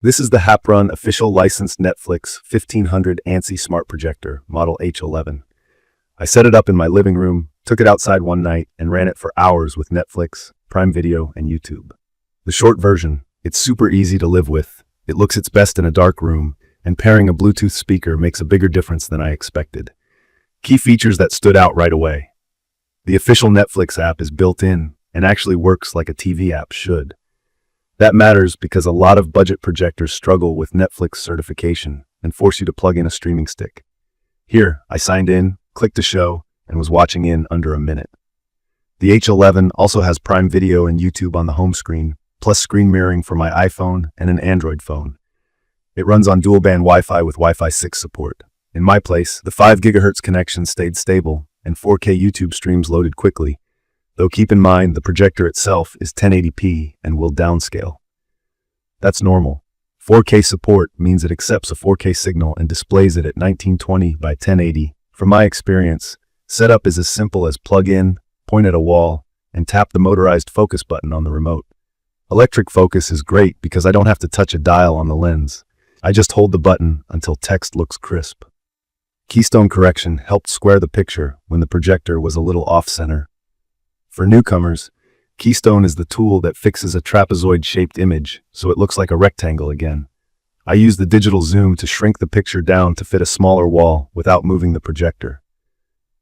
This is the HAPPRUN official licensed Netflix 1500 ANSI smart projector, model H11. I set it up in my living room, took it outside one night, and ran it for hours with Netflix, Prime Video, and YouTube. The short version, it's super easy to live with, it looks its best in a dark room, and pairing a Bluetooth speaker makes a bigger difference than I expected. Key features that stood out right away. The official Netflix app is built in and actually works like a TV app should. That matters because a lot of budget projectors struggle with Netflix certification and force you to plug in a streaming stick. Here, I signed in, clicked a show, and was watching in under a minute. The H11 also has Prime Video and YouTube on the home screen, plus screen mirroring for my iPhone and an Android phone. It runs on dual-band Wi-Fi with Wi-Fi 6 support. In my place, the 5 GHz connection stayed stable, and 4K YouTube streams loaded quickly, though keep in mind the projector itself is 1080p and will downscale. That's normal. 4K support means it accepts a 4K signal and displays it at 1920 by 1080. From my experience, setup is as simple as plug in, point at a wall, and tap the motorized focus button on the remote. Electric focus is great because I don't have to touch a dial on the lens. I just hold the button until text looks crisp. Keystone correction helped square the picture when the projector was a little off-center. For newcomers, Keystone is the tool that fixes a trapezoid-shaped image so it looks like a rectangle again. I use the digital zoom to shrink the picture down to fit a smaller wall without moving the projector.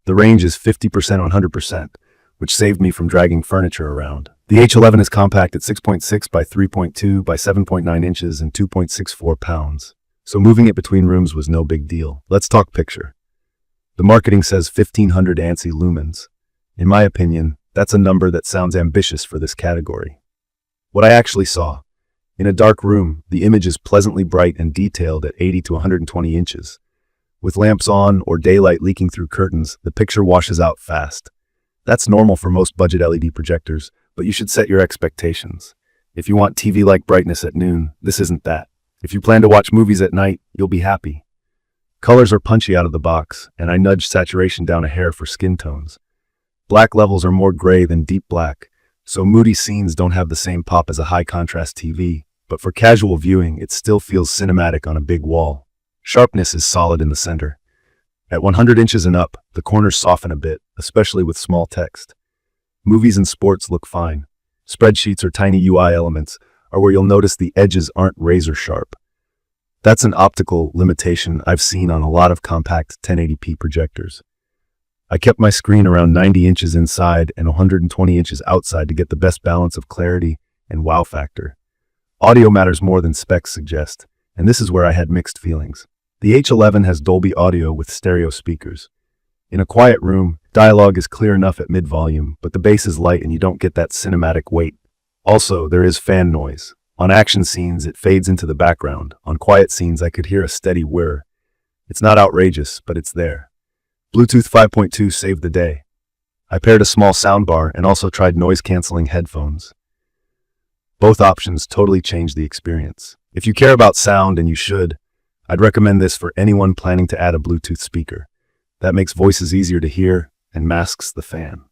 The range is 50% on 100%, which saved me from dragging furniture around. The H11 is compact at 6.6 by 3.2 by 7.9 inches and 2.64 pounds. So moving it between rooms was no big deal. Let's talk picture. The marketing says 1500 ANSI lumens. In my opinion, that's a number that sounds ambitious for this category. What I actually saw. In a dark room, the image is pleasantly bright and detailed at 80 to 120 inches. With lamps on or daylight leaking through curtains, the picture washes out fast. That's normal for most budget LED projectors, but you should set your expectations. If you want TV-like brightness at noon, this isn't that. If you plan to watch movies at night, you'll be happy. Colors are punchy out of the box, and I nudged saturation down a hair for skin tones. Black levels are more gray than deep black, so moody scenes don't have the same pop as a high-contrast TV, but for casual viewing, it still feels cinematic on a big wall. Sharpness is solid in the center. At 100 inches and up, the corners soften a bit, especially with small text. Movies and sports look fine. Spreadsheets or tiny UI elements are where you'll notice the edges aren't razor sharp. That's an optical limitation I've seen on a lot of compact 1080p projectors. I kept my screen around 90 inches inside and 120 inches outside to get the best balance of clarity and wow factor. Audio matters more than specs suggest, and this is where I had mixed feelings. The H11 has Dolby Audio with stereo speakers. In a quiet room, dialogue is clear enough at mid-volume, but the bass is light and you don't get that cinematic weight. Also, there is fan noise. On action scenes, it fades into the background. On quiet scenes, I could hear a steady whir. It's not outrageous, but it's there. Bluetooth 5.2 saved the day. I paired a small soundbar and also tried noise-canceling headphones. Both options totally changed the experience. If you care about sound, and you should, I'd recommend this for anyone planning to add a Bluetooth speaker. That makes voices easier to hear and masks the fan.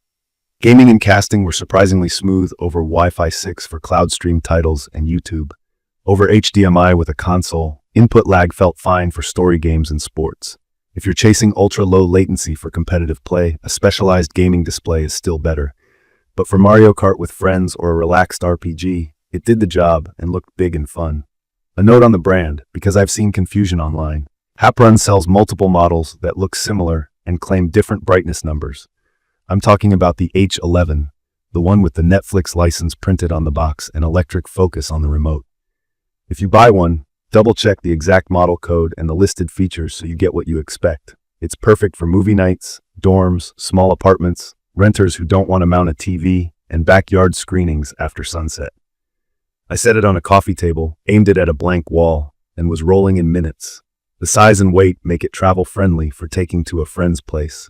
Gaming and casting were surprisingly smooth over Wi-Fi 6 for cloud stream titles and YouTube. Over HDMI with a console, input lag felt fine for story games and sports. If you're chasing ultra-low latency for competitive play, a specialized gaming display is still better. But for Mario Kart with friends or a relaxed RPG, it did the job and looked big and fun. A note on the brand, because I've seen confusion online. HAPPRUN sells multiple models that look similar and claim different brightness numbers. I'm talking about the H11, the one with the Netflix license printed on the box and electric focus on the remote. If you buy one, double-check the exact model code and the listed features so you get what you expect. It's perfect for movie nights, dorms, small apartments, renters who don't want to mount a TV, and backyard screenings after sunset. I set it on a coffee table, aimed it at a blank wall, and was rolling in minutes. The size and weight make it travel-friendly for taking to a friend's place.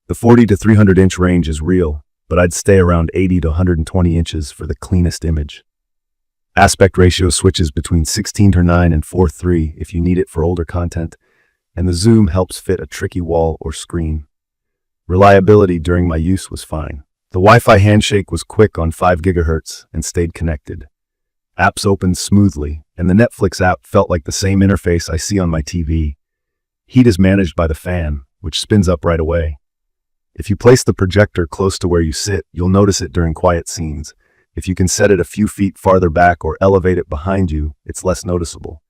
The 40 to 300 inch range is real, but I'd stay around 80 to 120 inches for the cleanest image. Aspect ratio switches between 16:9 and 4:3 if you need it for older content, and the zoom helps fit a tricky wall or screen. Reliability during my use was fine. The Wi-Fi handshake was quick on 5 GHz and stayed connected. Apps opened smoothly, and the Netflix app felt like the same interface I see on my TV. Heat is managed by the fan, which spins up right away. If you place the projector close to where you sit, you'll notice it during quiet scenes. If you can set it a few feet farther back or elevate it behind you, it's less noticeable.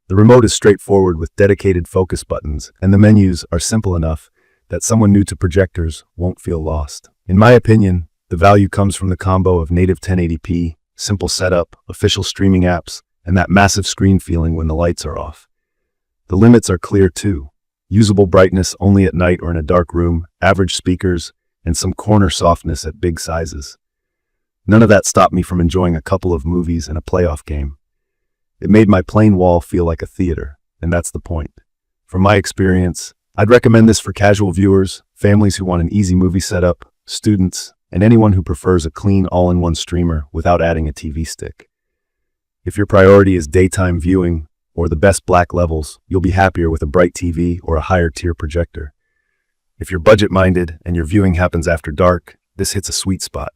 The remote is straightforward with dedicated focus buttons, and the menus are simple enough that someone new to projectors won't feel lost. In my opinion, the value comes from the combo of native 1080p, simple setup, official streaming apps, and that massive screen feeling when the lights are off. The limits are clear too. Usable brightness only at night or in a dark room, average speakers, and some corner softness at big sizes. None of that stopped me from enjoying a couple of movies and a playoff game. It made my plain wall feel like a theater, and that's the point. From my experience, I'd recommend this for casual viewers, families who want an easy movie setup, students, and anyone who prefers a clean all-in-one streamer without adding a TV stick. If your priority is daytime viewing or the best black levels, you'll be happier with a bright TV or a higher-tier projector. If you're budget-minded and your viewing happens after dark, this hits a sweet spot.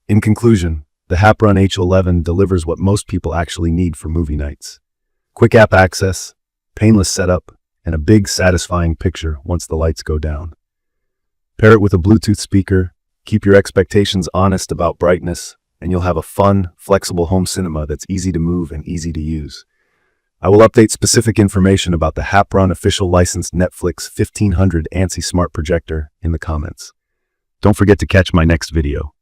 In conclusion, the HAPPRUN H11 delivers what most people actually need for movie nights. Quick app access, painless setup, and a big, satisfying picture once the lights go down. Pair it with a Bluetooth speaker, keep your expectations honest about brightness, and you'll have a fun, flexible home cinema that's easy to move and easy to use. I will update specific information about the HAPPRUN official licensed Netflix 1500 ANSI smart projector in the comments. Don't forget to catch my next video.